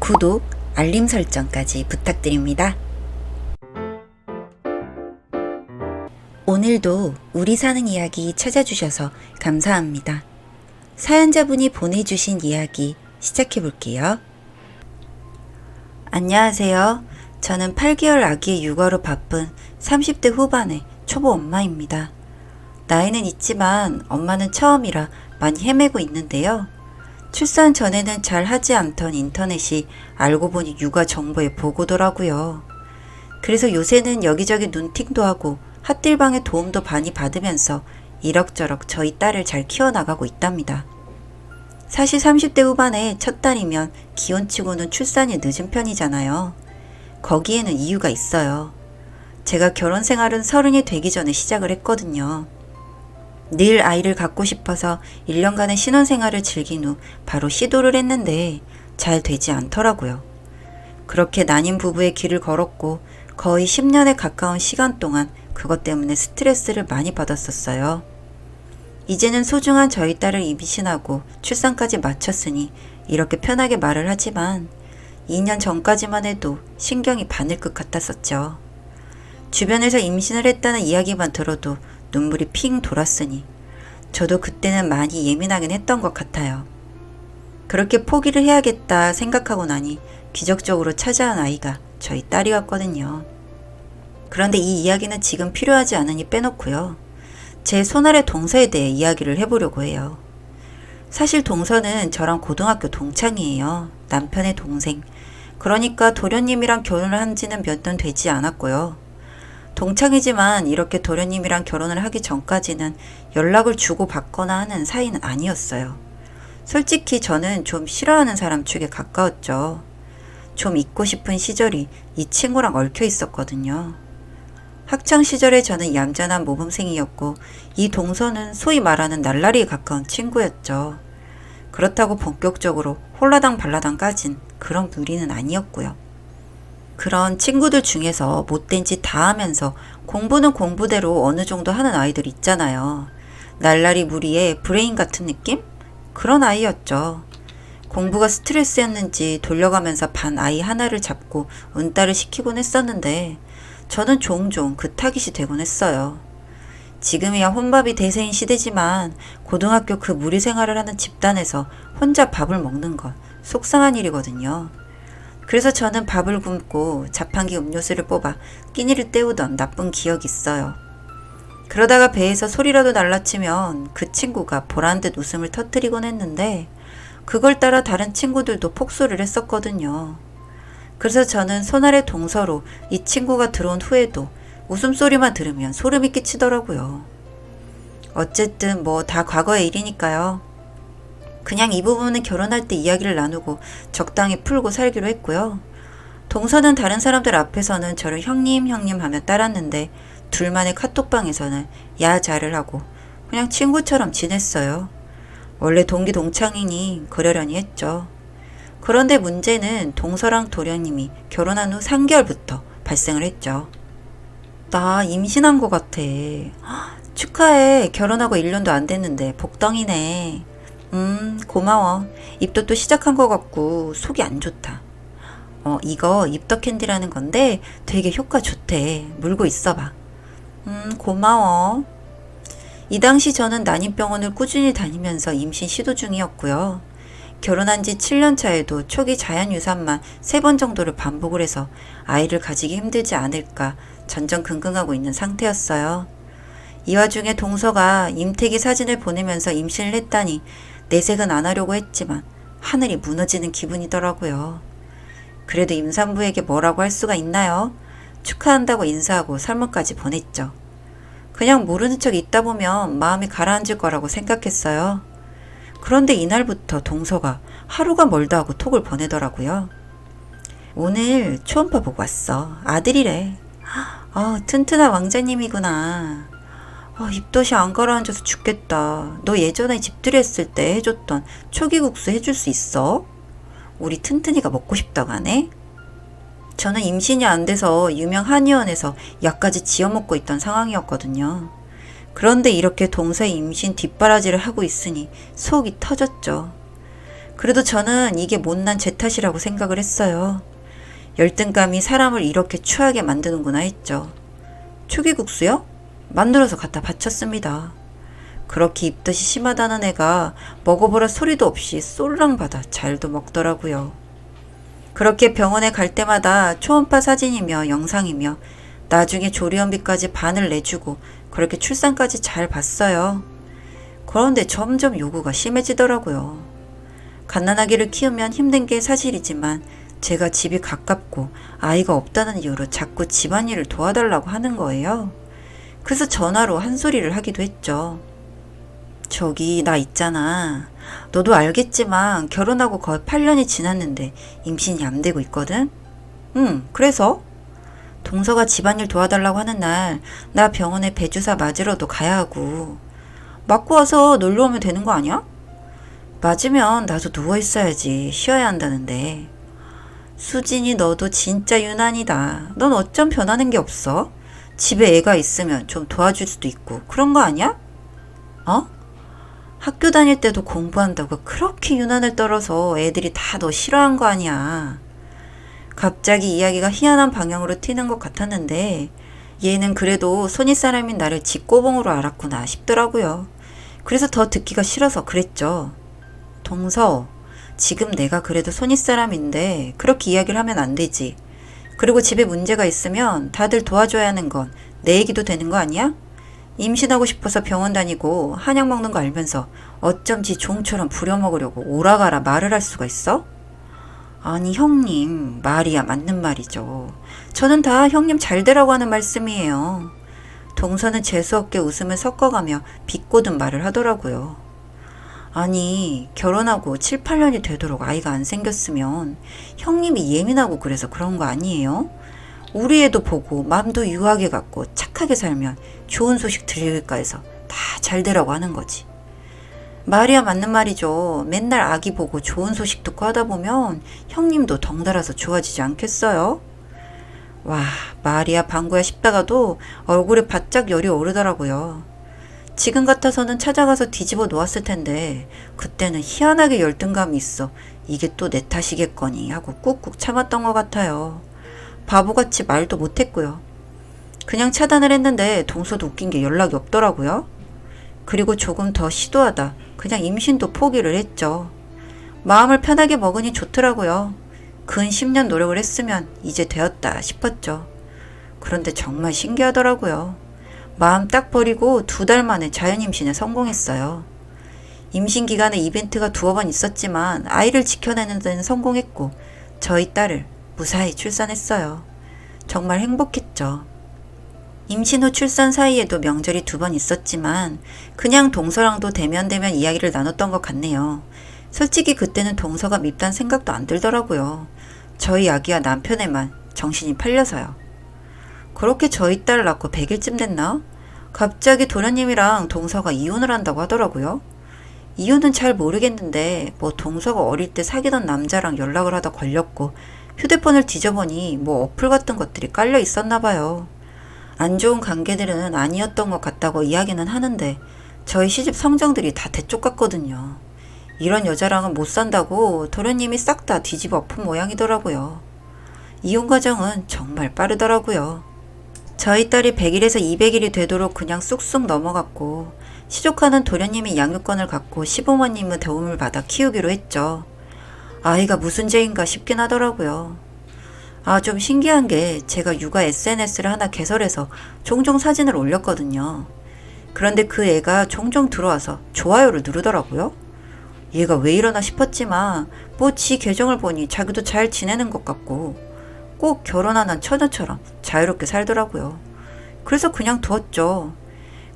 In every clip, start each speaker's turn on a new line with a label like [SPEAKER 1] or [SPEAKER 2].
[SPEAKER 1] 구독, 알림 설정까지 부탁드립니다. 오늘도 우리 사는 이야기 찾아주셔서 감사합니다. 사연자분이 보내주신 이야기 시작해볼게요. 안녕하세요. 저는 8개월 아기의 육아로 바쁜 30대 후반의 초보 엄마입니다. 나이는 있지만 엄마는 처음이라 많이 헤매고 있는데요. 출산 전에는 잘 하지 않던 인터넷이 알고 보니 육아 정보에 보고더라고요. 그래서 요새는 여기저기 눈팅도 하고 핫딜방의 도움도 많이 받으면서 이럭저럭 저희 딸을 잘 키워나가고 있답니다. 사실 30대 후반에 첫 딸이면 기혼치고는 출산이 늦은 편이잖아요. 거기에는 이유가 있어요. 제가 결혼 생활은 30이 되기 전에 시작을 했거든요. 늘 아이를 갖고 싶어서 1년간의 신혼생활을 즐긴 후 바로 시도를 했는데 잘 되지 않더라고요. 그렇게 난임 부부의 길을 걸었고 거의 10년에 가까운 시간 동안 그것 때문에 스트레스를 많이 받았었어요. 이제는 소중한 저희 딸을 임신하고 출산까지 마쳤으니 이렇게 편하게 말을 하지만 2년 전까지만 해도 신경이 반일 것 같았었죠. 주변에서 임신을 했다는 이야기만 들어도 눈물이 핑 돌았으니 저도 그때는 많이 예민하긴 했던 것 같아요. 그렇게 포기를 해야겠다 생각하고 나니 기적적으로 찾아온 아이가 저희 딸이었거든요. 그런데 이 이야기는 지금 필요하지 않으니 빼놓고요. 제 손아래 동서에 대해 이야기를 해보려고 해요. 사실 동서는 저랑 고등학교 동창이에요. 남편의 동생. 그러니까 도련님이랑 결혼을 한 지는 몇 년 되지 않았고요. 동창이지만 이렇게 도련님이랑 결혼을 하기 전까지는 연락을 주고받거나 하는 사이는 아니었어요. 솔직히 저는 좀 싫어하는 사람 쪽에 가까웠죠. 좀 잊고 싶은 시절이 이 친구랑 얽혀 있었거든요. 학창시절에 저는 얌전한 모범생이었고 이 동서는 소위 말하는 날라리에 가까운 친구였죠. 그렇다고 본격적으로 홀라당 발라당 까진 그런 무리는 아니었고요. 그런 친구들 중에서 못된 짓 다 하면서 공부는 공부대로 어느 정도 하는 아이들 있잖아요. 날라리 무리의 브레인 같은 느낌? 그런 아이였죠. 공부가 스트레스였는지 돌려가면서 반 아이 하나를 잡고 은따를 시키곤 했었는데 저는 종종 그 타깃이 되곤 했어요. 지금이야 혼밥이 대세인 시대지만 고등학교 그 무리 생활을 하는 집단에서 혼자 밥을 먹는 건 속상한 일이거든요. 그래서 저는 밥을 굶고 자판기 음료수를 뽑아 끼니를 때우던 나쁜 기억이 있어요. 그러다가 배에서 소리라도 날라치면 그 친구가 보란듯 웃음을 터뜨리곤 했는데 그걸 따라 다른 친구들도 폭소를 했었거든요. 그래서 저는 손아래 동서로 이 친구가 들어온 후에도 웃음소리만 들으면 소름이 끼치더라고요. 어쨌든 뭐 다 과거의 일이니까요. 그냥 이 부분은 결혼할 때 이야기를 나누고 적당히 풀고 살기로 했고요. 동서는 다른 사람들 앞에서는 저를 형님 하며 따랐는데 둘만의 카톡방에서는 야자를 하고 그냥 친구처럼 지냈어요. 원래 동기 동창이니 그러려니 했죠. 그런데 문제는 동서랑 도련님이 결혼한 후 3개월부터 발생을 했죠. 나 임신한 것 같아. 축하해. 결혼하고 1년도 안 됐는데 복덩이네. 고마워. 입도 또 시작한 것 같고 속이 안 좋다. 이거 입덧 캔디라는 건데 되게 효과 좋대. 물고 있어봐. 고마워. 이 당시 저는 난임병원을 꾸준히 다니면서 임신 시도 중이었고요. 결혼한 지 7년 차에도 초기 자연유산만 3번 정도를 반복을 해서 아이를 가지기 힘들지 않을까 전전긍긍하고 있는 상태였어요. 이 와중에 동서가 임태기 사진을 보내면서 임신을 했다니 내색은 안 하려고 했지만 하늘이 무너지는 기분이더라고요. 그래도 임산부에게 뭐라고 할 수가 있나요? 축하한다고 인사하고 설문까지 보냈죠. 그냥 모르는 척 있다 보면 마음이 가라앉을 거라고 생각했어요. 그런데 이날부터 동서가 하루가 멀다 하고 톡을 보내더라고요. 오늘 초음파 보고 왔어. 아들이래. 튼튼한 왕자님이구나. 입덧이 안 가라앉아서 죽겠다. 너 예전에 집들이 했을 때 해줬던 초기국수 해줄 수 있어? 우리 튼튼이가 먹고 싶다고 하네? 저는 임신이 안 돼서 유명 한의원에서 약까지 지어 먹고 있던 상황이었거든요. 그런데 이렇게 동서의 임신 뒷바라지를 하고 있으니 속이 터졌죠. 그래도 저는 이게 못난 제 탓이라고 생각을 했어요. 열등감이 사람을 이렇게 추하게 만드는구나 했죠. 초기국수요? 만들어서 갖다 바쳤습니다. 그렇게 입덧이 심하다는 애가 먹어보라 소리도 없이 쏠랑받아 잘도 먹더라고요. 그렇게 병원에 갈 때마다 초음파 사진이며 영상이며 나중에 조리원비까지 반을 내주고 그렇게 출산까지 잘 봤어요. 그런데 점점 요구가 심해지더라고요. 갓난아기를 키우면 힘든 게 사실이지만 제가 집이 가깝고 아이가 없다는 이유로 자꾸 집안일을 도와달라고 하는 거예요. 그래서 전화로 한 소리를 하기도 했죠. 저기 나 있잖아. 너도 알겠지만 결혼하고 거의 8년이 지났는데 임신이 안 되고 있거든? 응, 그래서? 동서가 집안일 도와달라고 하는 날 나 병원에 배주사 맞으러도 가야 하고. 맞고 와서 놀러 오면 되는 거 아니야? 맞으면 나도 누워있어야지. 쉬어야 한다는데. 수진이 너도 진짜 유난이다. 넌 어쩜 변하는 게 없어? 집에 애가 있으면 좀 도와줄 수도 있고 그런 거 아니야? 어? 학교 다닐 때도 공부한다고 그렇게 유난을 떨어서 애들이 다 너 싫어한 거 아니야. 갑자기 이야기가 희한한 방향으로 튀는 것 같았는데 얘는 그래도 손윗사람인 나를 직고봉으로 알았구나 싶더라고요. 그래서 더 듣기가 싫어서 그랬죠. 동서, 지금 내가 그래도 손윗사람인데 그렇게 이야기를 하면 안 되지. 그리고 집에 문제가 있으면 다들 도와줘야 하는 건 내 얘기도 되는 거 아니야? 임신하고 싶어서 병원 다니고 한약 먹는 거 알면서 어쩜 지 종처럼 부려먹으려고 오라가라 말을 할 수가 있어? 아니 형님, 말이야 맞는 말이죠. 저는 다 형님 잘 되라고 하는 말씀이에요. 동서는 재수없게 웃음을 섞어가며 비꼬든 말을 하더라고요. 아니 결혼하고 7, 8년이 되도록 아이가 안 생겼으면 형님이 예민하고 그래서 그런 거 아니에요? 우리 애도 보고 맘도 유하게 갖고 착하게 살면 좋은 소식 들릴까 해서 다 잘 되라고 하는 거지. 말이야 맞는 말이죠. 맨날 아기 보고 좋은 소식 듣고 하다 보면 형님도 덩달아서 좋아지지 않겠어요? 와, 말이야 방구야 싶다가도 얼굴에 바짝 열이 오르더라고요. 지금 같아서는 찾아가서 뒤집어 놓았을 텐데 그때는 희한하게 열등감이 있어 이게 또 내 탓이겠거니 하고 꾹꾹 참았던 것 같아요. 바보같이 말도 못했고요. 그냥 차단을 했는데 동서도 웃긴 게 연락이 없더라고요. 그리고 조금 더 시도하다 그냥 임신도 포기를 했죠. 마음을 편하게 먹으니 좋더라고요. 근 10년 노력을 했으면 이제 되었다 싶었죠. 그런데 정말 신기하더라고요. 마음 딱 버리고 2달 만에 자연임신에 성공했어요. 임신 기간에 이벤트가 2번 있었지만 아이를 지켜내는 데는 성공했고 저희 딸을 무사히 출산했어요. 정말 행복했죠. 임신 후 출산 사이에도 명절이 2번 있었지만 그냥 동서랑도 대면대면 이야기를 나눴던 것 같네요. 솔직히 그때는 동서가 밉단 생각도 안 들더라고요. 저희 아기와 남편에만 정신이 팔려서요. 그렇게 저희 딸을 낳고 100일쯤 됐나? 갑자기 도련님이랑 동서가 이혼을 한다고 하더라고요. 이유는 잘 모르겠는데 뭐 동서가 어릴 때 사귀던 남자랑 연락을 하다 걸렸고 휴대폰을 뒤져보니 뭐 어플 같은 것들이 깔려 있었나 봐요. 안 좋은 관계들은 아니었던 것 같다고 이야기는 하는데 저희 시집 성정들이 다 대쪽 같거든요. 이런 여자랑은 못 산다고 도련님이 싹 다 뒤집어 엎은 모양이더라고요. 이혼 과정은 정말 빠르더라고요. 저희 딸이 100일에서 200일이 되도록 그냥 쑥쑥 넘어갔고 시조카는 도련님이 양육권을 갖고 시부모님의 도움을 받아 키우기로 했죠. 아이가 무슨 죄인가 싶긴 하더라고요. 좀 신기한 게 제가 육아 SNS를 하나 개설해서 종종 사진을 올렸거든요. 그런데 그 애가 종종 들어와서 좋아요를 누르더라고요. 얘가 왜 이러나 싶었지만 뭐 지 계정을 보니 자기도 잘 지내는 것 같고 꼭 결혼한 한 처녀처럼 자유롭게 살더라고요. 그래서 그냥 두었죠.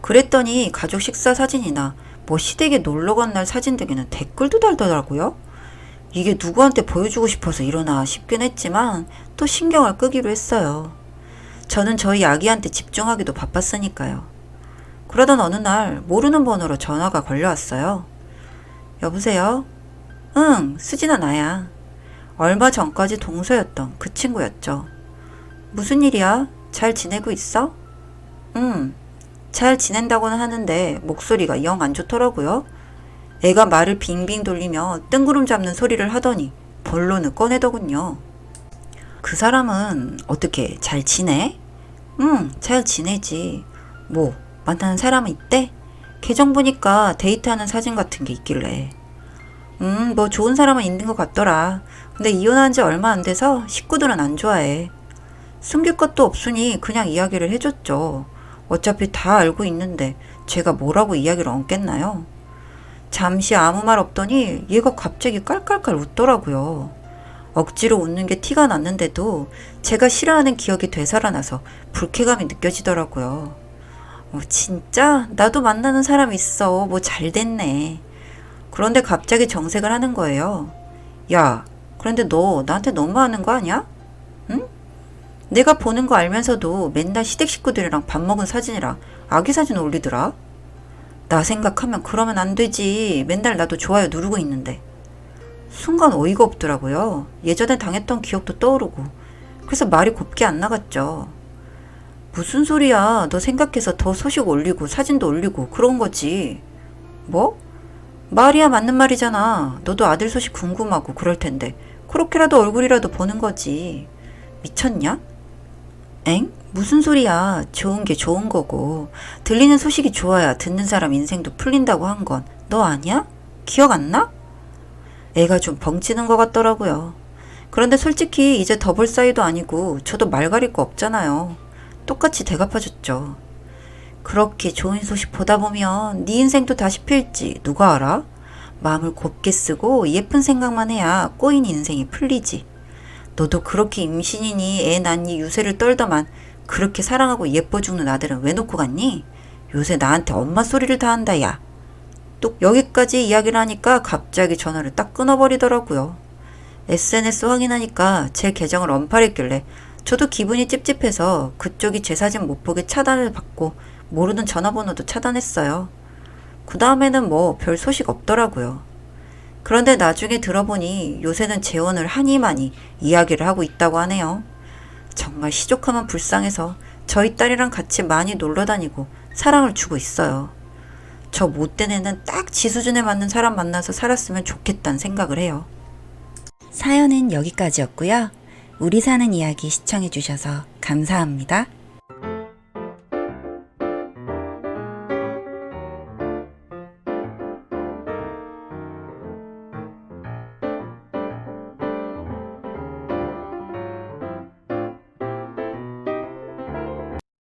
[SPEAKER 1] 그랬더니 가족 식사 사진이나 뭐 시댁에 놀러 간 날 사진 등에는 댓글도 달더라고요. 이게 누구한테 보여주고 싶어서 이러나 싶긴 했지만 또 신경을 끄기로 했어요. 저는 저희 아기한테 집중하기도 바빴으니까요. 그러던 어느 날 모르는 번호로 전화가 걸려왔어요. 여보세요? 응, 수진아 나야. 얼마 전까지 동서였던 그 친구였죠. 무슨 일이야? 잘 지내고 있어? 응, 잘 지낸다고는 하는데 목소리가 영 안 좋더라고요. 애가 말을 빙빙 돌리며 뜬구름 잡는 소리를 하더니 본론을 꺼내더군요. 그 사람은 어떻게 잘 지내? 응, 잘 지내지. 뭐, 만나는 사람은 있대? 계정 보니까 데이트하는 사진 같은 게 있길래. 뭐 좋은 사람은 있는 것 같더라. 근데 이혼한 지 얼마 안 돼서 식구들은 안 좋아해. 숨길 것도 없으니 그냥 이야기를 해줬죠. 어차피 다 알고 있는데 제가 뭐라고 이야기를 얹겠나요? 잠시 아무 말 없더니 얘가 갑자기 깔깔깔 웃더라고요. 억지로 웃는 게 티가 났는데도 제가 싫어하는 기억이 되살아나서 불쾌감이 느껴지더라고요. 진짜? 나도 만나는 사람 있어. 뭐 잘 됐네. 그런데 갑자기 정색을 하는 거예요. 야, 그런데 너 나한테 너무하는 거 아니야? 응? 내가 보는 거 알면서도 맨날 시댁 식구들이랑 밥 먹은 사진이랑 아기 사진 올리더라? 나 생각하면 그러면 안 되지. 맨날 나도 좋아요 누르고 있는데. 순간 어이가 없더라고요. 예전에 당했던 기억도 떠오르고. 그래서 말이 곱게 안 나갔죠. 무슨 소리야. 너 생각해서 더 소식 올리고 사진도 올리고 그런 거지. 뭐? 말이야 맞는 말이잖아. 너도 아들 소식 궁금하고 그럴 텐데 그렇게라도 얼굴이라도 보는 거지. 미쳤냐? 엥? 무슨 소리야. 좋은 게 좋은 거고 들리는 소식이 좋아야 듣는 사람 인생도 풀린다고 한 건 너 아니야? 기억 안 나? 애가 좀 벙치는 것 같더라고요. 그런데 솔직히 이제 더 볼 사이도 아니고 저도 말 가릴 거 없잖아요. 똑같이 대갚아줬죠. 그렇게 좋은 소식 보다 보면 네 인생도 다시 필지 누가 알아? 마음을 곱게 쓰고 예쁜 생각만 해야 꼬인 인생이 풀리지. 너도 그렇게 임신이니 애 낳니 유세를 떨더만 그렇게 사랑하고 예뻐 죽는 아들은 왜 놓고 갔니? 요새 나한테 엄마 소리를 다 한다 야. 또 여기까지 이야기를 하니까 갑자기 전화를 딱 끊어버리더라고요. SNS 확인하니까 제 계정을 언팔했길래 저도 기분이 찝찝해서 그쪽이 제 사진 못 보게 차단을 받고 모르는 전화번호도 차단했어요. 그 다음에는 뭐 별 소식 없더라고요. 그런데 나중에 들어보니 요새는 재혼을 하니 많이 이야기를 하고 있다고 하네요. 정말 시족하면 불쌍해서 저희 딸이랑 같이 많이 놀러 다니고 사랑을 주고 있어요. 저 못된 애는 딱 지 수준에 맞는 사람 만나서 살았으면 좋겠다는 생각을 해요.
[SPEAKER 2] 사연은 여기까지였고요. 우리 사는 이야기 시청해주셔서 감사합니다.